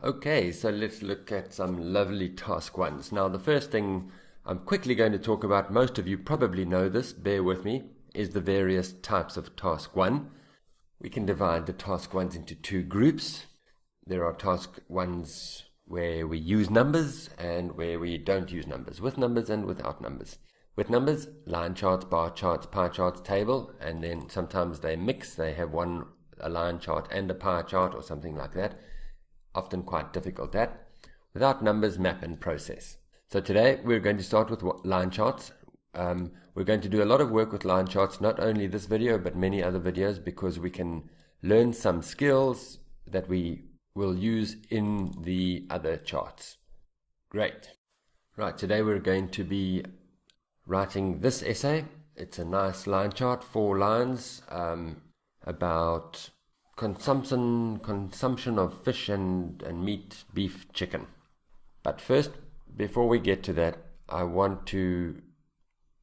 Okay, so let's look at some lovely task ones. Now, the first thing I'm quickly going to talk about, most of you probably know this, bear with me, is the various types of task one. We can divide the task ones into two groups. There are task ones where we use numbers and where we don't use numbers, with numbers and without numbers. With numbers, line charts, bar charts, pie charts, table, and then sometimes they mix, they have a line chart and a pie chart or something like that. Often quite difficult that. Without numbers, map and process. So today we're going to start with line charts. We're going to do a lot of work with line charts, not only this video but many other videos, because we can learn some skills that we will use in the other charts. Great. Right, today we're going to be writing this essay. It's a nice line chart, 4 lines, about consumption of fish and meat, beef, chicken. But first, before we get to that, I want to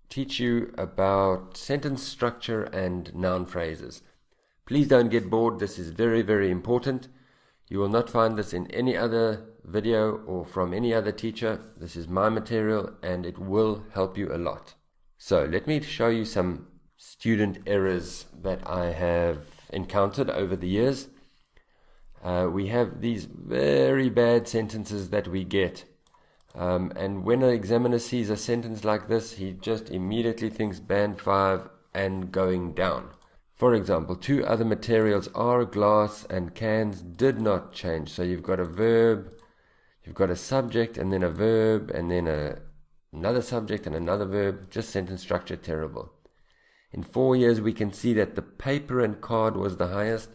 teach you about sentence structure and noun phrases. Please don't get bored. This is very, very important. You will not find this in any other video or from any other teacher. This is my material and it will help you a lot. So let me show you some student errors that I have encountered over the years. We have these very bad sentences that we get, and when an examiner sees a sentence like this, he just immediately thinks band 5 and going down. For example, 2 other materials are glass and cans did not change. So you've got a verb, you've got a subject and then a verb and then another subject and another verb. Just sentence structure terrible. In 4 years, we can see that the paper and card was the highest.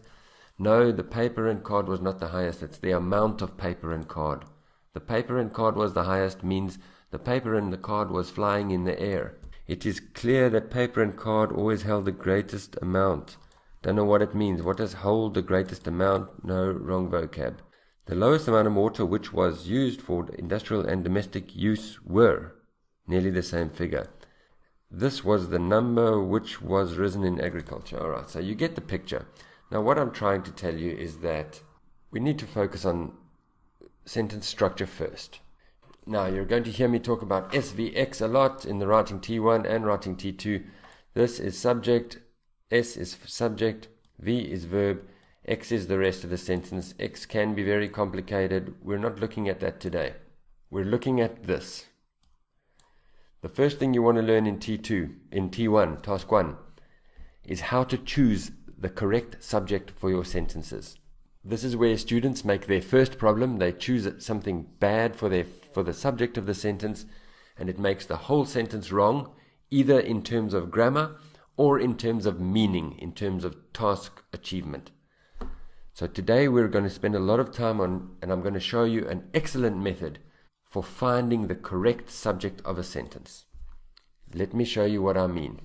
No, the paper and card was not the highest. It's the amount of paper and card. The paper and card was the highest means the paper and the card was flying in the air. It is clear that paper and card always held the greatest amount. Don't know what it means. What does hold the greatest amount? No, wrong vocab. The lowest amount of water which was used for industrial and domestic use were nearly the same figure. This was the number which was risen in agriculture. Alright, so you get the picture. Now what I'm trying to tell you is that we need to focus on sentence structure first. Now you're going to hear me talk about SVX a lot in the writing T1 and writing T2. This is subject, S is subject, V is verb, X is the rest of the sentence. X can be very complicated. We're not looking at that today. We're looking at this. The first thing you want to learn in T1, task 1, is how to choose the correct subject for your sentences. This is where students make their first problem. They choose something bad for the subject of the sentence, and it makes the whole sentence wrong, either in terms of grammar or in terms of meaning, in terms of task achievement. So today we're going to spend a lot of time on, and I'm going to show you an excellent method for finding the correct subject of a sentence. Let me show you what I mean.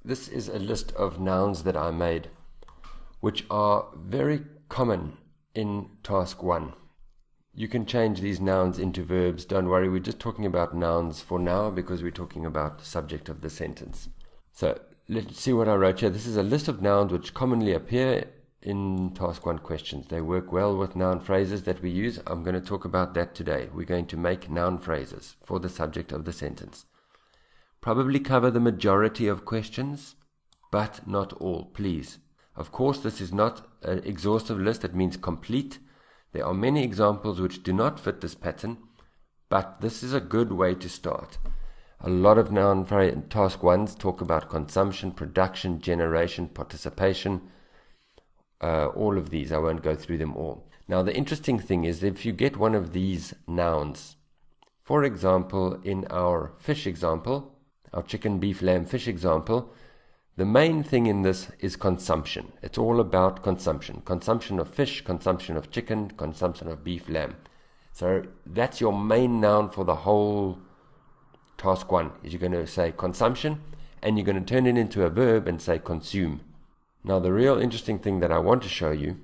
This is a list of nouns that I made, which are very common in task 1. You can change these nouns into verbs. Don't worry, we're just talking about nouns for now because we're talking about the subject of the sentence. So let's see what I wrote here. This is a list of nouns which commonly appear in task 1 questions. They work well with noun phrases that we use. I'm going to talk about that today. We're going to make noun phrases for the subject of the sentence. Probably cover the majority of questions, but not all, please. Of course, this is not an exhaustive list. That means complete. There are many examples which do not fit this pattern, but this is a good way to start. A lot of noun task 1s talk about consumption, production, generation, participation, all of these. I won't go through them all. Now the interesting thing is if you get one of these nouns, for example in our fish example, our chicken, beef, lamb, fish example, the main thing in this is consumption. It's all about consumption. Consumption of fish, consumption of chicken, consumption of beef, lamb. So that's your main noun for the whole task 1, is you're going to say consumption and you're going to turn it into a verb and say consume. Now the real interesting thing that I want to show you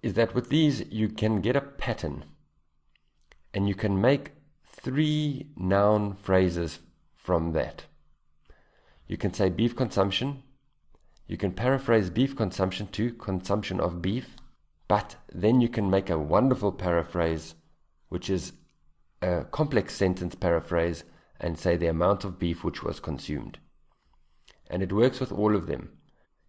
is that with these you can get a pattern and you can make 3 noun phrases from that. You can say beef consumption, you can paraphrase beef consumption to consumption of beef, But then you can make a wonderful paraphrase, which is a complex sentence paraphrase, and say the amount of beef which was consumed. And it works with all of them.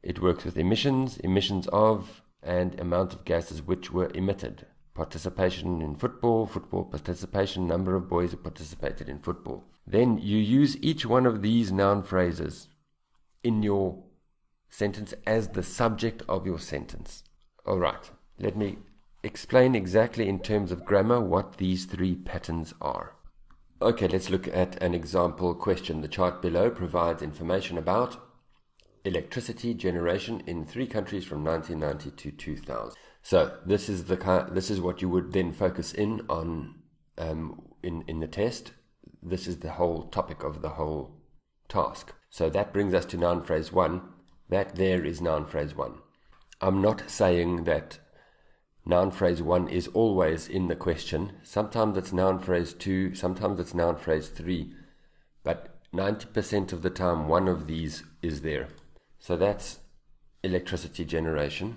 It works with emissions, emissions of, and amount of gases which were emitted. Participation in football, football participation, number of boys who participated in football. Then you use each one of these noun phrases in your sentence as the subject of your sentence. All right, let me explain exactly in terms of grammar what these three patterns are. Okay, let's look at an example question. The chart below provides information about electricity generation in 3 countries from 1990 to 2000. So this is what you would then focus in on in the test. This is the whole topic of the whole task. So that brings us to noun phrase 1. That there is noun phrase 1. I'm not saying that noun phrase 1 is always in the question. Sometimes it's noun phrase 2, sometimes it's noun phrase 3, but 90% of the time one of these is there. So that's electricity generation.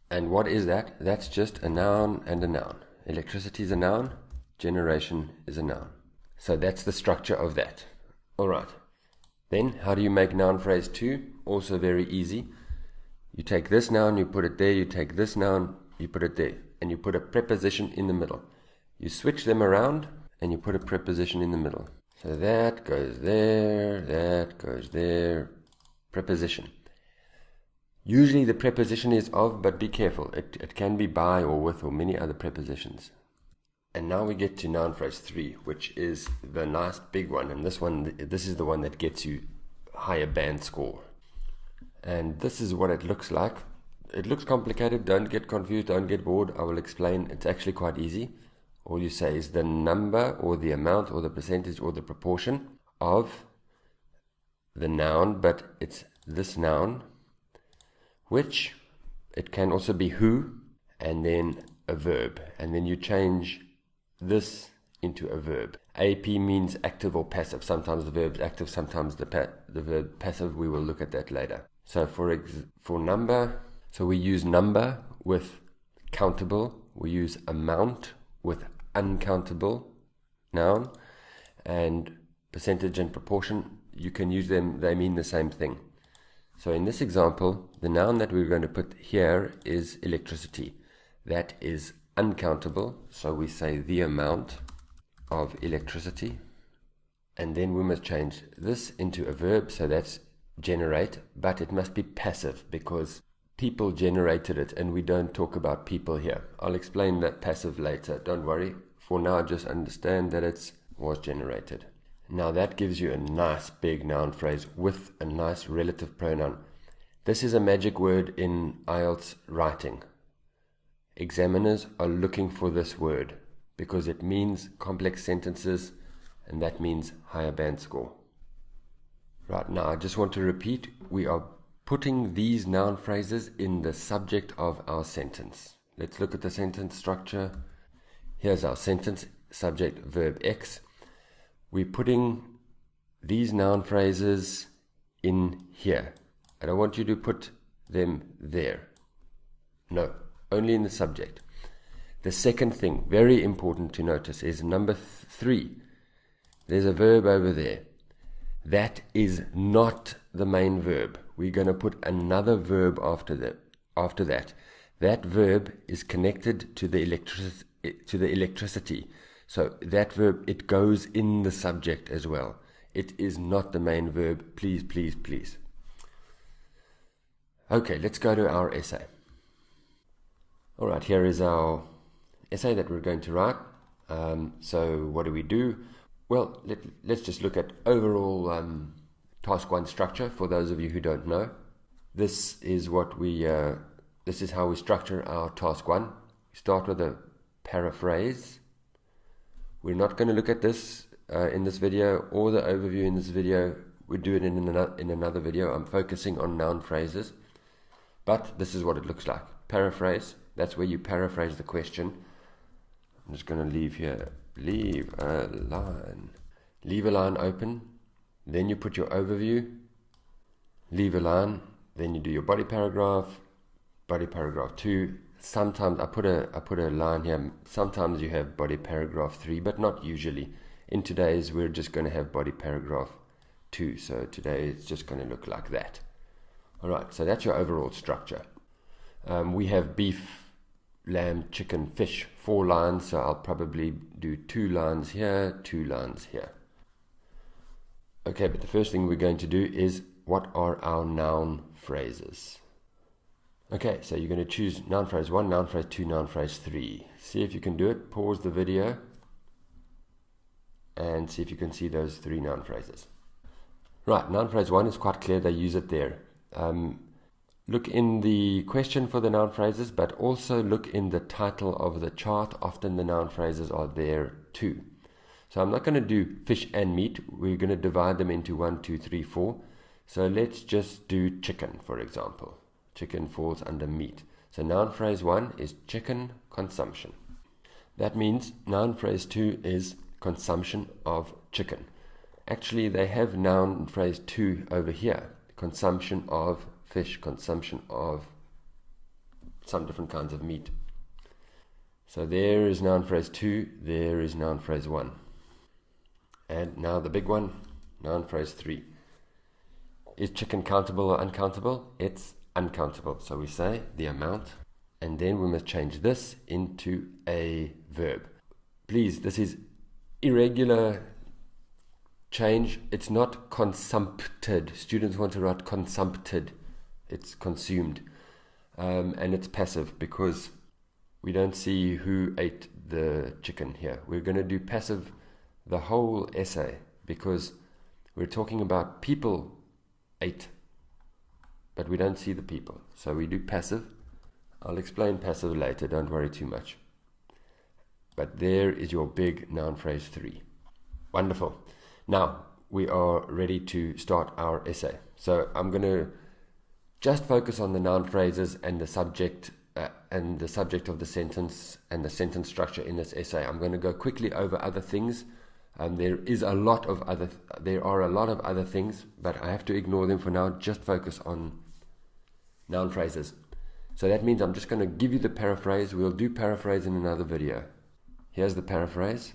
And what is that? That's just a noun and a noun. Electricity is a noun, generation is a noun. So that's the structure of that. All right. Then how do you make noun phrase 2? Also very easy. You take this noun, you put it there, you take this noun, you put it there, and you put a preposition in the middle. You switch them around and you put a preposition in the middle. So that goes there, preposition. Usually the preposition is of, but be careful. It can be by or with or many other prepositions. And now we get to noun phrase 3, which is the nice big one. And this is the one that gets you higher band score. And this is what it looks like. It looks complicated. Don't get confused. Don't get bored. I will explain. It's actually quite easy. All you say is the number or the amount or the percentage or the proportion of the noun, but it's this noun, which it can also be who, and then a verb. And then you change this into a verb. AP means active or passive. Sometimes the verb's active, sometimes the verb passive. We will look at that later. So for number, so we use number with countable. We use amount with uncountable noun. And percentage and proportion, you can use them. They mean the same thing. So in this example, the noun that we're going to put here is electricity. That is uncountable. So we say the amount of electricity. And then we must change this into a verb. So that's generate, but it must be passive because people generated it and we don't talk about people here. I'll explain that passive later. Don't worry. For now, just understand that it was generated. Now that gives you a nice big noun phrase with a nice relative pronoun. This is a magic word in IELTS writing. Examiners are looking for this word because it means complex sentences and that means higher band score. Right, now I just want to repeat, we are putting these noun phrases in the subject of our sentence. Let's look at the sentence structure. Here's our sentence, subject, verb X. We're putting these noun phrases in here. I don't want you to put them there. No, only in the subject. The second thing, very important to notice, is number 3. There's a verb over there. That is not the main verb. We're going to put another verb after that. That verb is connected to the electricity. So that verb, it goes in the subject as well. It is not the main verb. Please, please, please. Okay, let's go to our essay. All right, here is our essay that we're going to write. So what do? Well, let's just look at overall task 1 structure for those of you who don't know. This is how we structure our task 1. We start with a paraphrase. We're not going to look at this in this video or the overview in this video. We'll do it in another video. I'm focusing on noun phrases. But this is what it looks like. Paraphrase, that's where you paraphrase the question. I'm just going to leave here. Leave a line open, then you put your overview, leave a line, then you do your body paragraph 2, sometimes I put a line here. Sometimes you have body paragraph 3, but not usually. In today's, we're just going to have body paragraph 2. So today it's just going to look like that. All right, so that's your overall structure. We have beef, lamb, chicken, fish, 4 lines. So I'll probably do 2 lines here, 2 lines here. Okay, but the first thing we're going to do is, what are our noun phrases? Okay, so you're going to choose noun phrase 1, noun phrase 2, noun phrase 3. See if you can do it. Pause the video and see if you can see those 3 noun phrases. Right, noun phrase 1 is quite clear. They use it there. Look in the question for the noun phrases, but also look in the title of the chart. Often the noun phrases are there too. So I'm not going to do fish and meat. We're going to divide them into 1, 2, 3, 4. So let's just do chicken, for example. Chicken falls under meat. So noun phrase 1 is chicken consumption. That means noun phrase 2 is consumption of chicken. Actually, they have noun phrase 2 over here. Consumption of fish, consumption of some different kinds of meat. So there is noun phrase 2, there is noun phrase 1. And now the big one, noun phrase 3. Is chicken countable or uncountable? It's uncountable. So we say the amount, and then we must change this into a verb. Please, this is irregular change. It's not consumpted. Students want to write consumpted. It's consumed. And it's passive because we don't see who ate the chicken here. We're going to do passive the whole essay because we're talking about people ate, but we don't see the people. So we do passive. I'll explain passive later, don't worry too much. But there is your big noun phrase 3. Wonderful. Now we are ready to start our essay. So I'm going to just focus on the noun phrases and the subject of the sentence and the sentence structure in this essay. I'm going to go quickly over other things. There are a lot of other things, but I have to ignore them for now. Just focus on noun phrases. So that means I'm just going to give you the paraphrase. We'll do paraphrase in another video. Here's the paraphrase.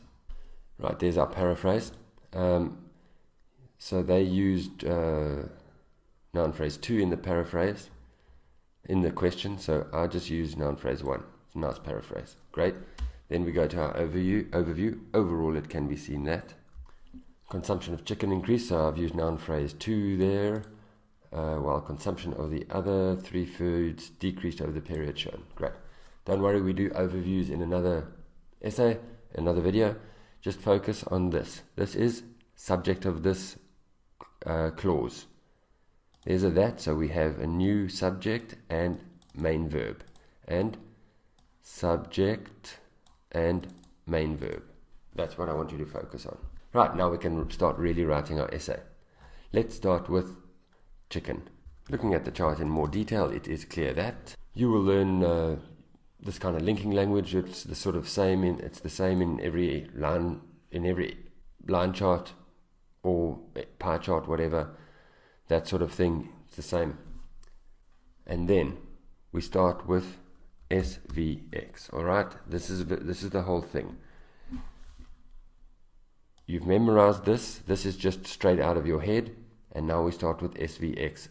Right, there's our paraphrase. So they used noun phrase 2 in the paraphrase, in the question. So I just use noun phrase 1. It's a nice paraphrase. Great. Then we go to our overview. Overall, it can be seen that consumption of chicken increased, so I've used noun phrase 2 there, while consumption of the other 3 foods decreased over the period shown. Great. Don't worry, we do overviews in another essay, another video. Just focus on this. This is subject of this clause. There's a that, so we have a new subject and main verb, and subject and main verb. That's what I want you to focus on. Right, now we can start really writing our essay. Let's start with chicken. Looking at the chart in more detail, it is clear that you will learn this kind of linking language. It's the sort of same in every line chart or pie chart, whatever, that sort of thing. It's the same. And then we start with SVX. All right, this is the whole thing. You've memorized this. This is just straight out of your head. And now we start with SVX.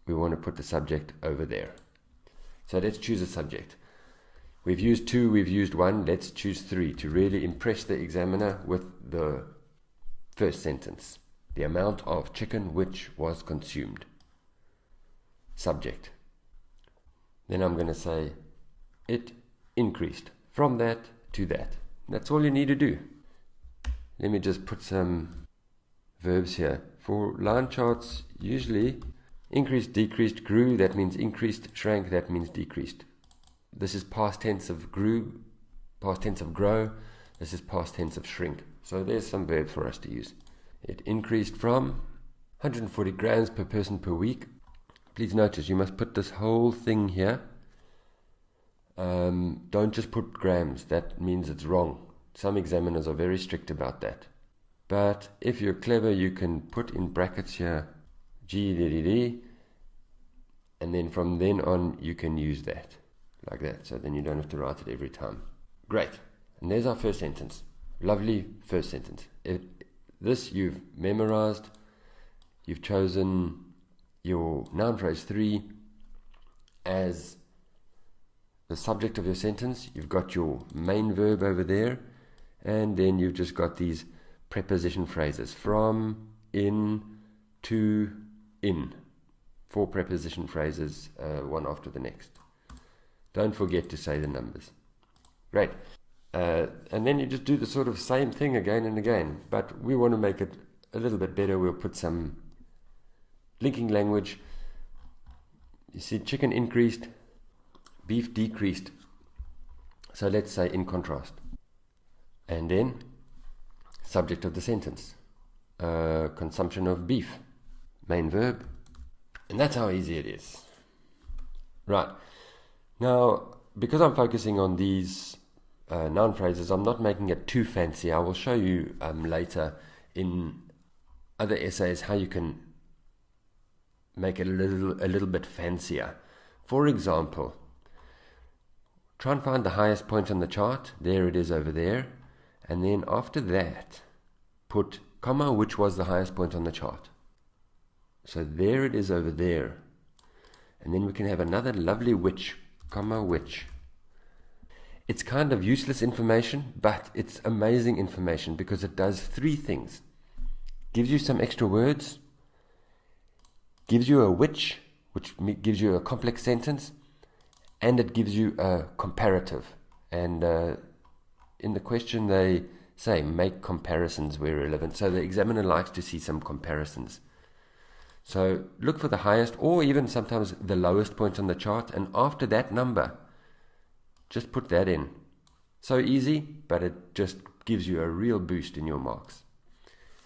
We want to put the subject over there. So let's choose a subject. We've used 2, we've used 1. Let's choose 3 to really impress the examiner with the first sentence. The amount of chicken which was consumed. Subject. Then I'm going to say, it increased from that to that. That's all you need to do. Let me just put some verbs here. For line charts, usually increased, decreased, grew, that means increased, shrank, that means decreased. This is past tense of grew, past tense of grow, this is past tense of shrink. So there's some verbs for us to use. It increased from 140 grams per person per week. Please notice you must put this whole thing here. Don't just put grams, that means it's wrong. Some examiners are very strict about that. But if you're clever, you can put in brackets here GDD, and then from then on you can use that. like that, so then you don't have to write it every time. Great. And there's our first sentence. Lovely first sentence. This you've memorized. You've chosen your noun phrase 3 as the subject of your sentence. You've got your main verb over there, and then you've just got these preposition phrases: from, in, to, in. 4 preposition phrases, one after the next. Don't forget to say the numbers. Great. And then you just do the sort of same thing again and again, but we want to make it a little bit better. We'll put some linking language. You see, chicken increased, beef decreased. So let's say in contrast. And then subject of the sentence, consumption of beef, main verb. And that's how easy it is. Right. Now, because I'm focusing on these noun phrases, I'm not making it too fancy. I will show you later in other essays how you can make it a little bit fancier. For example, try and find the highest point on the chart. There it is over there. And then after that, put comma, which was the highest point on the chart. So there it is over there. And then we can have another lovely which, comma, which. It's kind of useless information, but it's amazing information because it does 3 things. Gives you some extra words, gives you a which gives you a complex sentence, and it gives you a comparative. And in the question they say, make comparisons where relevant. So the examiner likes to see some comparisons. So look for the highest or even sometimes the lowest point on the chart, and after that number, just put that in. So easy, but it just gives you a real boost in your marks.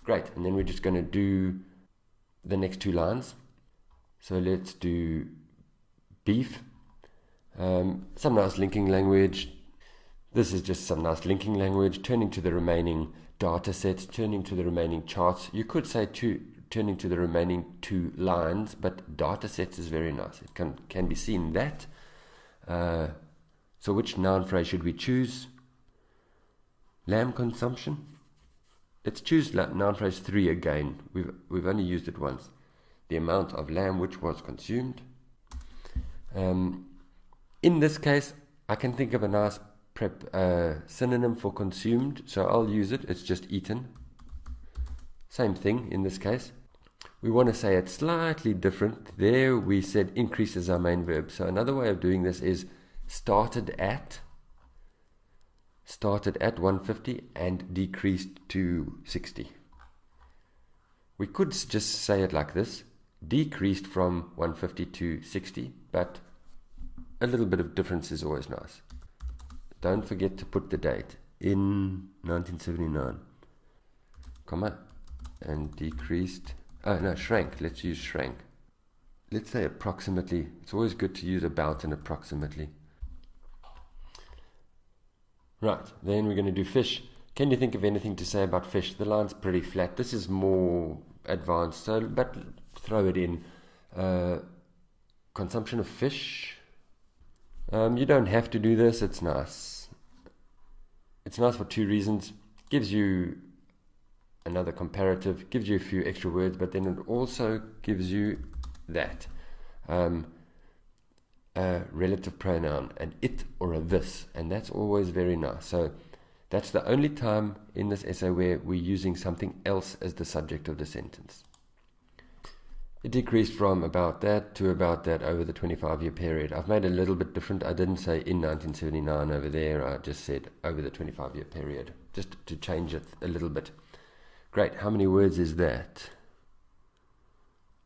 Great, and then we're just going to do the next 2 lines. So let's do beef. Some nice linking language. This is just some nice linking language, turning to the remaining data sets, turning to the remaining charts. You could say turning to the remaining 2 lines, but data sets is very nice. It can be seen that. So which noun phrase should we choose? Lamb consumption. Let's choose noun phrase 3 again. We've only used it once. The amount of lamb which was consumed. In this case, I can think of a nice synonym for consumed, so I'll use it. It's just eaten. Same thing in this case. We want to say it slightly different. There we said increase as our main verb. So another way of doing this is started at 150 and decreased to 60. We could just say it like this: decreased from 150 to 60, but a little bit of difference is always nice. Don't forget to put the date in 1979, comma, and decreased. Oh no, shrank. Let's use shrank. Let's say approximately. It's always good to use about and approximately. Right, then we're going to do fish. Can you think of anything to say about fish? The line's pretty flat. This is more advanced, so but throw it in. Consumption of fish. You don't have to do this. It's nice. It's nice for 2 reasons. Gives you another comparative, gives you a few extra words, but then it also gives you that. A relative pronoun, an it or a this, and that's always very nice. So that's the only time in this essay where we're using something else as the subject of the sentence. It decreased from about that to about that over the 25-year period. I've made it a little bit different. I didn't say in 1979 over there. I just said over the 25-year period, just to change it a little bit. Great. How many words is that?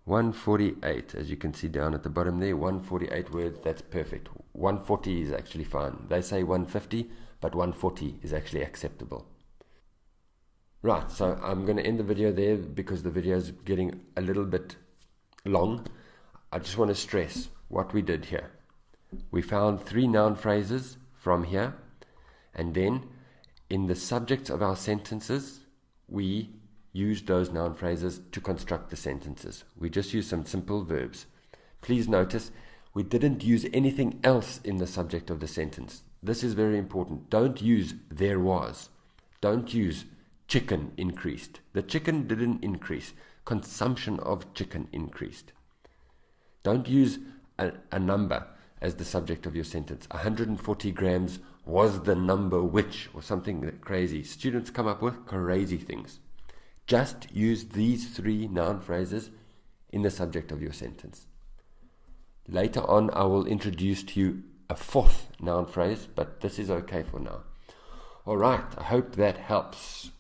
148, as you can see down at the bottom there, 148 words. That's perfect. 140 is actually fine. They say 150, but 140 is actually acceptable. Right, so I'm going to end the video there because the video is getting a little bit long. I just want to stress what we did here. We found 3 noun phrases from here, and then in the subjects of our sentences, we use those noun phrases to construct the sentences. We just use some simple verbs. Please notice We didn't use anything else in the subject of the sentence. This is very important. Don't use there was. Don't use chicken increased. The chicken didn't increase. Consumption of chicken increased. Don't use a number as the subject of your sentence. 140 grams was the number which, or something crazy. Students come up with crazy things. Just use these 3 noun phrases in the subject of your sentence. Later on, I will introduce to you a 4th noun phrase, but this is okay for now. All right, I hope that helps.